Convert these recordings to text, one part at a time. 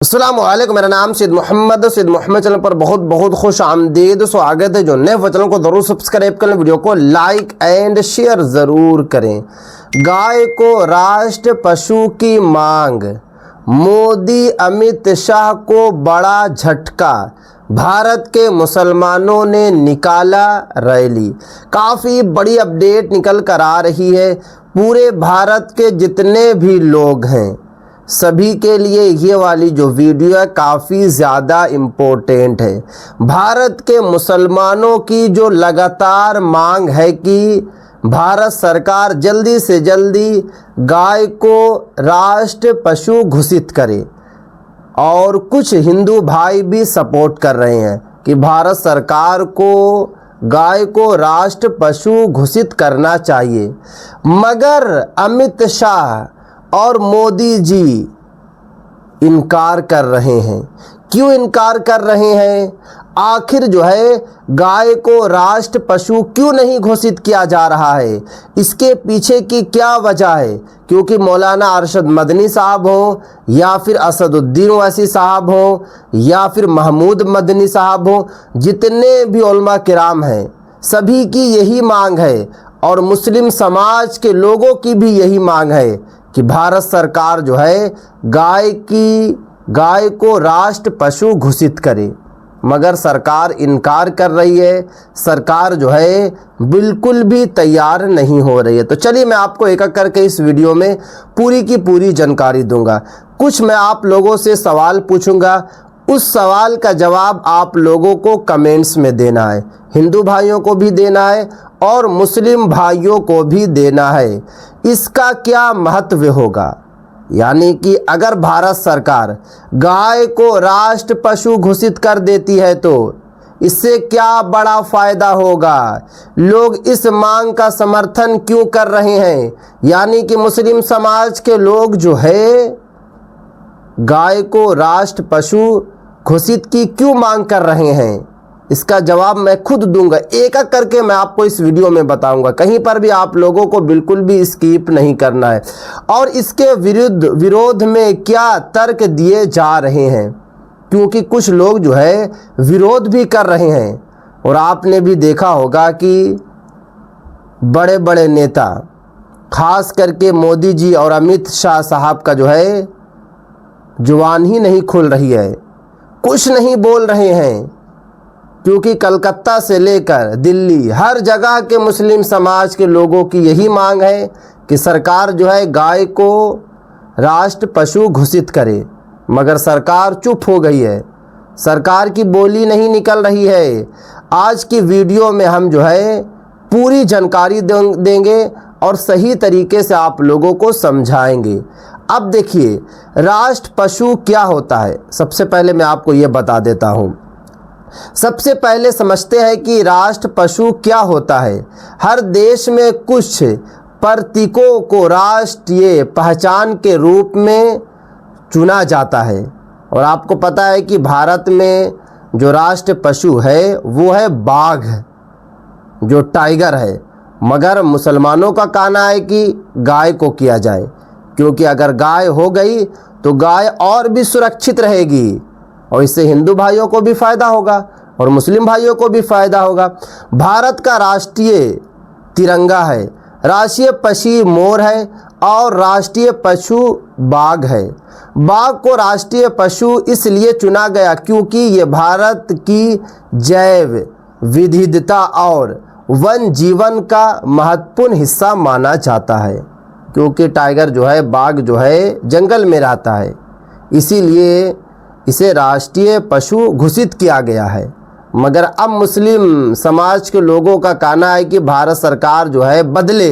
अस्सलाम वालेकुम, मेरा नाम सिद्ध मोहम्मद चैनल पर बहुत बहुत खुश आमदीद स्वागत है। जो नए चैनल को जरूर सब्सक्राइब करें, वीडियो को लाइक एंड शेयर ज़रूर करें। गाय को राष्ट्र पशु की मांग, मोदी अमित शाह को बड़ा झटका, भारत के मुसलमानों ने निकाला रैली। काफ़ी बड़ी अपडेट निकल कर आ रही है। पूरे भारत के जितने भी लोग हैं सभी के लिए ये वाली जो वीडियो है काफ़ी ज़्यादा इम्पोर्टेंट है। भारत के मुसलमानों की जो लगातार मांग है कि भारत सरकार जल्दी से जल्दी गाय को राष्ट्र पशु घोषित करे, और कुछ हिंदू भाई भी सपोर्ट कर रहे हैं कि भारत सरकार को गाय को राष्ट्र पशु घोषित करना चाहिए। मगर अमित शाह और मोदी जी इनकार कर रहे हैं। क्यों इनकार कर रहे हैं? आखिर जो है गाय को राष्ट्र पशु क्यों नहीं घोषित किया जा रहा है? इसके पीछे की क्या वजह है? क्योंकि मौलाना अरशद मदनी साहब हों, या फिर असदुद्दीन ओवैसी साहब हों, या फिर महमूद मदनी साहब हों, जितने भी उलमा किराम हैं सभी की यही मांग है, और मुस्लिम समाज के लोगों की भी यही मांग है कि भारत सरकार जो है गाय को राष्ट्र पशु घोषित करे। मगर सरकार इनकार कर रही है। सरकार जो है बिल्कुल भी तैयार नहीं हो रही है। तो चलिए मैं आपको एक एक करके इस वीडियो में पूरी की पूरी जानकारी दूंगा। कुछ मैं आप लोगों से सवाल पूछूंगा, उस सवाल का जवाब आप लोगों को कमेंट्स में देना है। हिंदू भाइयों को भी देना है और मुस्लिम भाइयों को भी देना है। इसका क्या महत्व होगा, यानी कि अगर भारत सरकार गाय को राष्ट्र पशु घोषित कर देती है तो इससे क्या बड़ा फायदा होगा? लोग इस मांग का समर्थन क्यों कर रहे हैं? यानी कि मुस्लिम समाज के लोग जो है गाय को राष्ट्र पशु घोषित की क्यों मांग कर रहे हैं? इसका जवाब मैं खुद दूंगा, एक एक करके मैं आपको इस वीडियो में बताऊंगा। कहीं पर भी आप लोगों को बिल्कुल भी स्किप नहीं करना है। और इसके विरोध में क्या तर्क दिए जा रहे हैं, क्योंकि कुछ लोग जो है विरोध भी कर रहे हैं। और आपने भी देखा होगा कि बड़े बड़े नेता, खास करके मोदी जी और अमित शाह साहब का जो है जुबान ही नहीं खुल रही है, कुछ नहीं बोल रहे हैं, क्योंकि कलकत्ता से लेकर दिल्ली हर जगह के मुस्लिम समाज के लोगों की यही मांग है कि सरकार जो है गाय को राष्ट्र पशु घोषित करे। मगर सरकार चुप हो गई है, सरकार की बोली नहीं निकल रही है। आज की वीडियो में हम जो है पूरी जानकारी देंगे और सही तरीके से आप लोगों को समझाएंगे। अब देखिए राष्ट्र पशु क्या होता है। सबसे पहले मैं आपको ये बता देता हूँ। सबसे पहले समझते हैं कि राष्ट्र पशु क्या होता है। हर देश में कुछ प्रतीकों को राष्ट्रीय पहचान के रूप में चुना जाता है, और आपको पता है कि भारत में जो राष्ट्र पशु है वो है बाघ, जो टाइगर है। मगर मुसलमानों का कहना है कि गाय को किया जाए, क्योंकि अगर गाय हो गई तो गाय और भी सुरक्षित रहेगी, और इससे हिंदू भाइयों को भी फ़ायदा होगा और मुस्लिम भाइयों को भी फ़ायदा होगा। भारत का राष्ट्रीय तिरंगा है, राष्ट्रीय पक्षी मोर है और राष्ट्रीय पशु बाघ है। बाघ को राष्ट्रीय पशु इसलिए चुना गया क्योंकि ये भारत की जैव विविधता और वन जीवन का महत्वपूर्ण हिस्सा माना जाता है। क्योंकि टाइगर जो है, बाघ जो है जंगल में रहता है, इसीलिए इसे राष्ट्रीय पशु घोषित किया गया है। मगर अब मुस्लिम समाज के लोगों का कहना है कि भारत सरकार जो है बदले,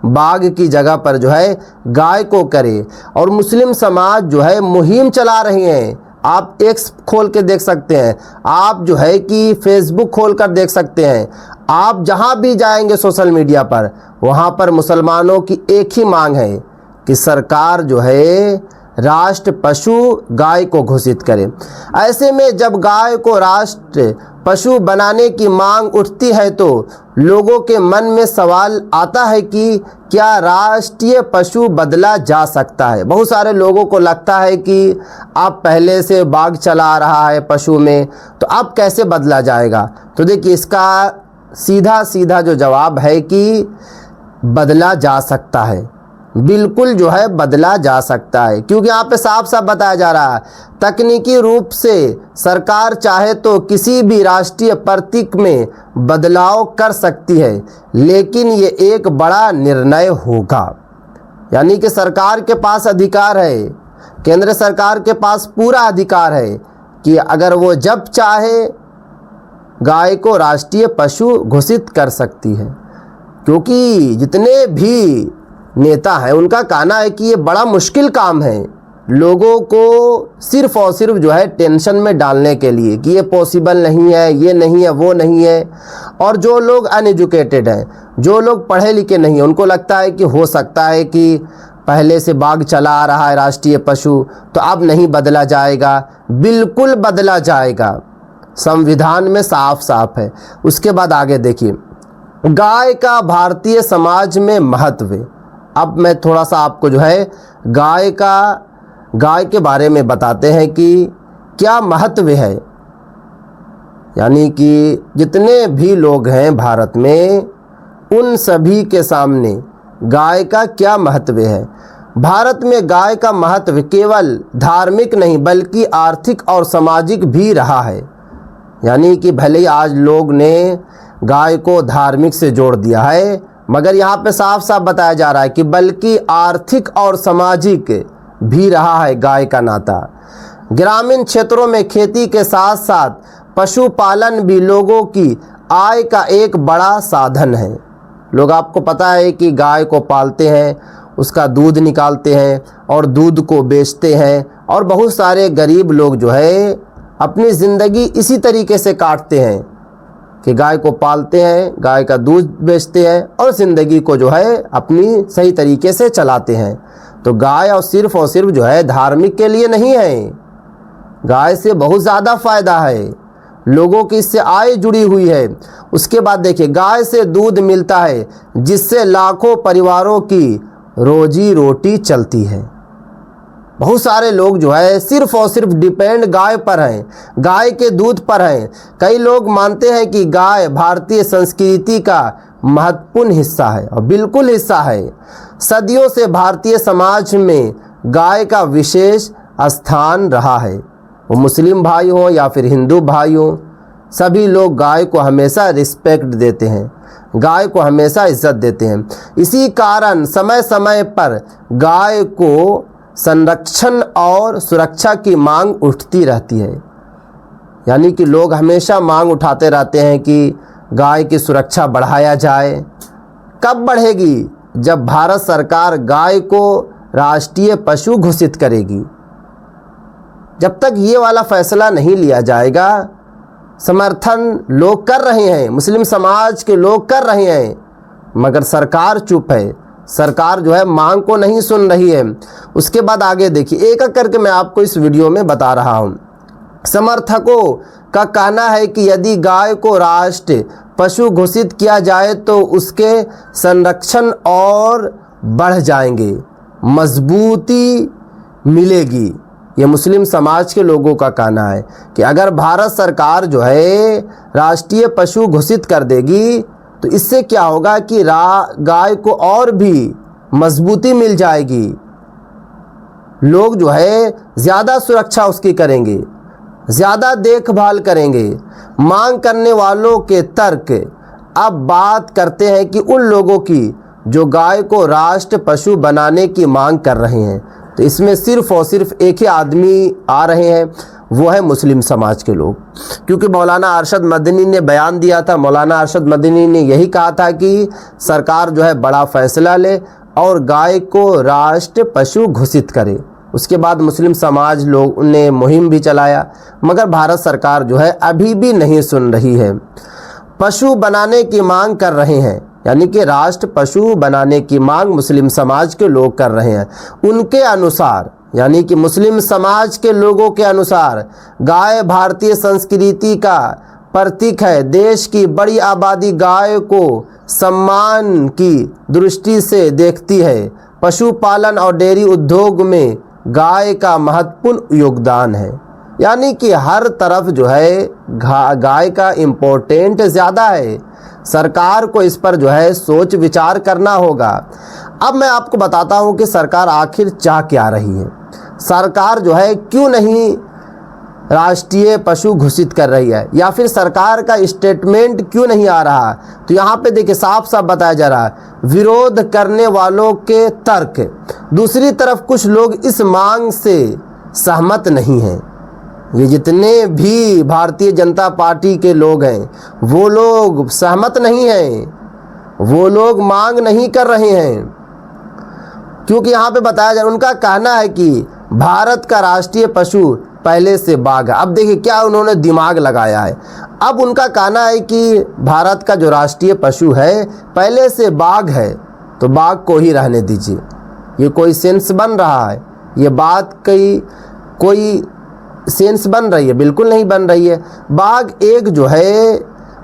बाघ की जगह पर जो है गाय को करे, और मुस्लिम समाज जो है मुहिम चला रहे हैं। आप एक्स खोल के देख सकते हैं, आप जो है कि फेसबुक खोल कर देख सकते हैं। आप जहां भी जाएंगे सोशल मीडिया पर, वहां पर मुसलमानों की एक ही मांग है कि सरकार जो है राष्ट्र पशु गाय को घोषित करे। ऐसे में जब गाय को राष्ट्र पशु बनाने की मांग उठती है तो लोगों के मन में सवाल आता है कि क्या राष्ट्रीय पशु बदला जा सकता है। बहुत सारे लोगों को लगता है कि आप पहले से बाघ चला रहा है पशु में, तो अब कैसे बदला जाएगा। तो देखिए, इसका सीधा सीधा जो जवाब है कि बदला जा सकता है, बिल्कुल जो है बदला जा सकता है। क्योंकि यहाँ पे साफ साफ बताया जा रहा है, तकनीकी रूप से सरकार चाहे तो किसी भी राष्ट्रीय प्रतीक में बदलाव कर सकती है, लेकिन ये एक बड़ा निर्णय होगा। यानी कि सरकार के पास अधिकार है, केंद्र सरकार के पास पूरा अधिकार है कि अगर वो जब चाहे गाय को राष्ट्रीय पशु घोषित कर सकती है। क्योंकि जितने भी नेता हैं उनका कहना है कि ये बड़ा मुश्किल काम है, लोगों को सिर्फ और सिर्फ जो है टेंशन में डालने के लिए कि ये पॉसिबल नहीं है, ये नहीं है, वो नहीं है। और जो लोग अनएजुकेटेड हैं, जो लोग पढ़े लिखे नहीं हैं, उनको लगता है कि हो सकता है कि पहले से बाघ चला आ रहा है राष्ट्रीय पशु, तो अब नहीं बदला जाएगा। बिल्कुल बदला जाएगा, संविधान में साफ साफ है। उसके बाद आगे देखिए, गाय का भारतीय समाज में महत्व। अब मैं थोड़ा सा आपको जो है गाय के बारे में बताते हैं कि क्या महत्व है। यानी कि जितने भी लोग हैं भारत में, उन सभी के सामने गाय का क्या महत्व है। भारत में गाय का महत्व केवल धार्मिक नहीं बल्कि आर्थिक और सामाजिक भी रहा है। यानी कि भले ही आज लोग ने गाय को धार्मिक से जोड़ दिया है, मगर यहाँ पे साफ साफ बताया जा रहा है कि बल्कि आर्थिक और सामाजिक भी रहा है गाय का नाता। ग्रामीण क्षेत्रों में खेती के साथ साथ पशुपालन भी लोगों की आय का एक बड़ा साधन है। लोग, आपको पता है कि गाय को पालते हैं, उसका दूध निकालते हैं और दूध को बेचते हैं, और बहुत सारे गरीब लोग जो है अपनी ज़िंदगी इसी तरीके से काटते हैं कि गाय को पालते हैं, गाय का दूध बेचते हैं और ज़िंदगी को जो है अपनी सही तरीके से चलाते हैं। तो गाय और सिर्फ जो है धार्मिक के लिए नहीं है, गाय से बहुत ज़्यादा फ़ायदा है, लोगों की इससे आय जुड़ी हुई है। उसके बाद देखिए, गाय से दूध मिलता है जिससे लाखों परिवारों की रोजी रोटी चलती है। बहुत सारे लोग जो है सिर्फ और सिर्फ डिपेंड गाय पर हैं, गाय के दूध पर हैं। कई लोग मानते हैं कि गाय भारतीय संस्कृति का महत्वपूर्ण हिस्सा है, और बिल्कुल हिस्सा है। सदियों से भारतीय समाज में गाय का विशेष स्थान रहा है। वो मुस्लिम भाई हों या फिर हिंदू भाई हों, सभी लोग गाय को हमेशा रिस्पेक्ट देते हैं, गाय को हमेशा इज्जत देते हैं। इसी कारण समय समय पर गाय को संरक्षण और सुरक्षा की मांग उठती रहती है। यानी कि लोग हमेशा मांग उठाते रहते हैं कि गाय की सुरक्षा बढ़ाया जाए। कब बढ़ेगी? जब भारत सरकार गाय को राष्ट्रीय पशु घोषित करेगी। जब तक ये वाला फैसला नहीं लिया जाएगा, समर्थन लोग कर रहे हैं, मुस्लिम समाज के लोग कर रहे हैं, मगर सरकार चुप है, सरकार जो है मांग को नहीं सुन रही है। उसके बाद आगे देखिए, एक एक करके मैं आपको इस वीडियो में बता रहा हूँ। समर्थकों का कहना है कि यदि गाय को राष्ट्रीय पशु घोषित किया जाए तो उसके संरक्षण और बढ़ जाएंगे, मजबूती मिलेगी। ये मुस्लिम समाज के लोगों का कहना है कि अगर भारत सरकार जो है राष्ट्रीय पशु घोषित कर देगी तो इससे क्या होगा कि गाय को और भी मजबूती मिल जाएगी, लोग जो है ज़्यादा सुरक्षा उसकी करेंगे, ज़्यादा देखभाल करेंगे। मांग करने वालों के तर्क अब बात करते हैं कि उन लोगों की जो गाय को राष्ट्र पशु बनाने की मांग कर रहे हैं। तो इसमें सिर्फ और सिर्फ एक ही आदमी आ रहे हैं, वो है मुस्लिम समाज के लोग। क्योंकि मौलाना अरशद मदनी ने बयान दिया था, मौलाना अरशद मदनी ने यही कहा था कि सरकार जो है बड़ा फैसला ले और गाय को राष्ट्र पशु घोषित करे। उसके बाद मुस्लिम समाज लोग ने मुहिम भी चलाया, मगर भारत सरकार जो है अभी भी नहीं सुन रही है। पशु बनाने की मांग कर रहे हैं, यानी कि राष्ट्र पशु बनाने की मांग मुस्लिम समाज के लोग कर रहे हैं। उनके अनुसार यानी कि मुस्लिम समाज के लोगों के अनुसार गाय भारतीय संस्कृति का प्रतीक है। देश की बड़ी आबादी गाय को सम्मान की दृष्टि से देखती है। पशुपालन और डेयरी उद्योग में गाय का महत्वपूर्ण योगदान है। यानी कि हर तरफ जो है गाय का इम्पोर्टेंट ज़्यादा है। सरकार को इस पर जो है सोच विचार करना होगा। अब मैं आपको बताता हूं कि सरकार आखिर चाह क्या रही है। सरकार जो है क्यों नहीं राष्ट्रीय पशु घोषित कर रही है, या फिर सरकार का स्टेटमेंट क्यों नहीं आ रहा। तो यहाँ पे देखिए साफ साफ बताया जा रहा है, विरोध करने वालों के तर्क। दूसरी तरफ कुछ लोग इस मांग से सहमत नहीं हैं। ये जितने भी भारतीय जनता पार्टी के लोग हैं वो लोग सहमत नहीं हैं, वो लोग मांग नहीं कर रहे हैं, क्योंकि यहाँ पे बताया जा रहा है, उनका कहना है कि भारत का राष्ट्रीय पशु पहले से बाघ है। अब देखिए क्या उन्होंने दिमाग लगाया है। अब उनका कहना है कि भारत का जो राष्ट्रीय पशु है पहले से बाघ है, तो बाघ को ही रहने दीजिए। ये कोई सेंस बन रहा है? ये बात कोई सेंस बन रही है? बिल्कुल नहीं बन रही है। बाघ एक जो है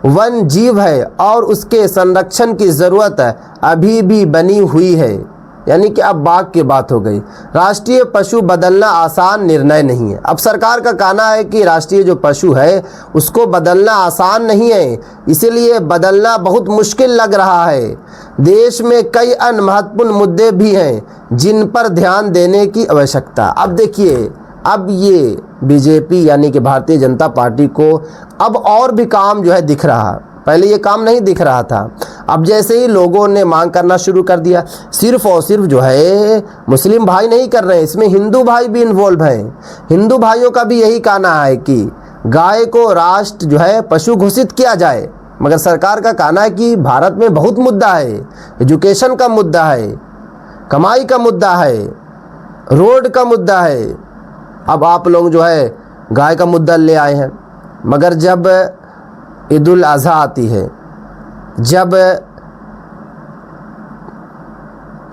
वन जीव है और उसके संरक्षण की ज़रूरत अभी भी बनी हुई है। यानी कि अब बाघ की बात हो गई। राष्ट्रीय पशु बदलना आसान निर्णय नहीं है। अब सरकार का कहना है कि राष्ट्रीय जो पशु है उसको बदलना आसान नहीं है, इसीलिए बदलना बहुत मुश्किल लग रहा है। देश में कई अन्य महत्वपूर्ण मुद्दे भी हैं जिन पर ध्यान देने की आवश्यकता। अब देखिए, अब ये बीजेपी यानी कि भारतीय जनता पार्टी को अब और भी काम जो है दिख रहा। पहले ये काम नहीं दिख रहा था। अब जैसे ही लोगों ने मांग करना शुरू कर दिया, सिर्फ और सिर्फ जो है मुस्लिम भाई नहीं कर रहे हैं, इसमें हिंदू भाई भी इन्वॉल्व हैं। हिंदू भाइयों का भी यही कहना है कि गाय को राष्ट्र जो है पशु घोषित किया जाए। मगर सरकार का कहना है कि भारत में बहुत मुद्दा है, एजुकेशन का मुद्दा है, कमाई का मुद्दा है, रोड का मुद्दा है। अब आप लोग जो है गाय का मुद्दा ले आए हैं, मगर जब ईद उल अज़हा आती है, जब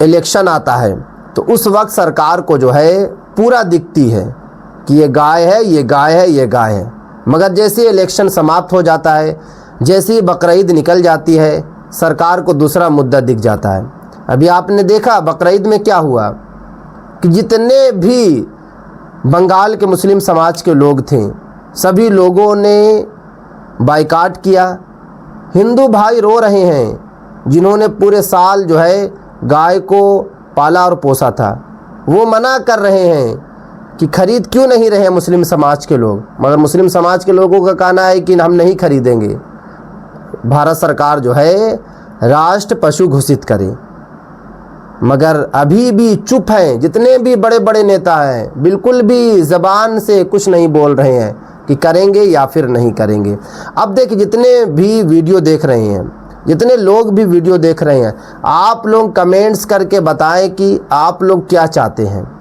इलेक्शन आता है, तो उस वक्त सरकार को जो है पूरा दिखती है कि ये गाय है, ये गाय है, ये गाय है। मगर जैसे इलेक्शन समाप्त हो जाता है, जैसे ही बकरीद निकल जाती है, सरकार को दूसरा मुद्दा दिख जाता है। अभी आपने देखा बकरीद में क्या हुआ कि जितने भी बंगाल के मुस्लिम समाज के लोग थे, सभी लोगों ने बाइकाट किया। हिंदू भाई रो रहे हैं जिन्होंने पूरे साल जो है गाय को पाला और पोसा था, वो मना कर रहे हैं कि खरीद क्यों नहीं रहे मुस्लिम समाज के लोग। मगर मुस्लिम समाज के लोगों का कहना है कि हम नहीं खरीदेंगे, भारत सरकार जो है राष्ट्र पशु घोषित करे। मगर अभी भी चुप हैं। जितने भी बड़े बड़े नेता हैं बिल्कुल भी ज़बान से कुछ नहीं बोल रहे हैं कि करेंगे या फिर नहीं करेंगे। अब देखिए, जितने भी वीडियो देख रहे हैं, जितने लोग भी वीडियो देख रहे हैं, आप लोग कमेंट्स करके बताएं कि आप लोग क्या चाहते हैं।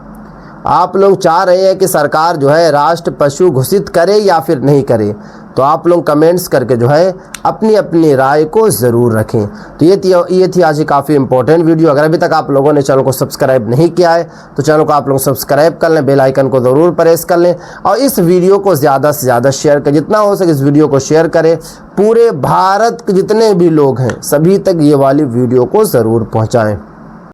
आप लोग चाह रहे हैं कि सरकार जो है राष्ट्र पशु घोषित करे या फिर नहीं करे। तो आप लोग कमेंट्स करके जो है अपनी अपनी राय को ज़रूर रखें। तो ये थी आज की काफ़ी इंपॉर्टेंट वीडियो। अगर अभी तक आप लोगों ने चैनल को सब्सक्राइब नहीं किया है तो चैनल को आप लोग सब्सक्राइब कर लें, बेल आइकन को ज़रूर प्रेस कर लें और इस वीडियो को ज़्यादा से ज़्यादा शेयर करें। जितना हो सके इस वीडियो को शेयर करें। पूरे भारत के जितने भी लोग हैं सभी तक ये वाली वीडियो को ज़रूर पहुँचाएँ।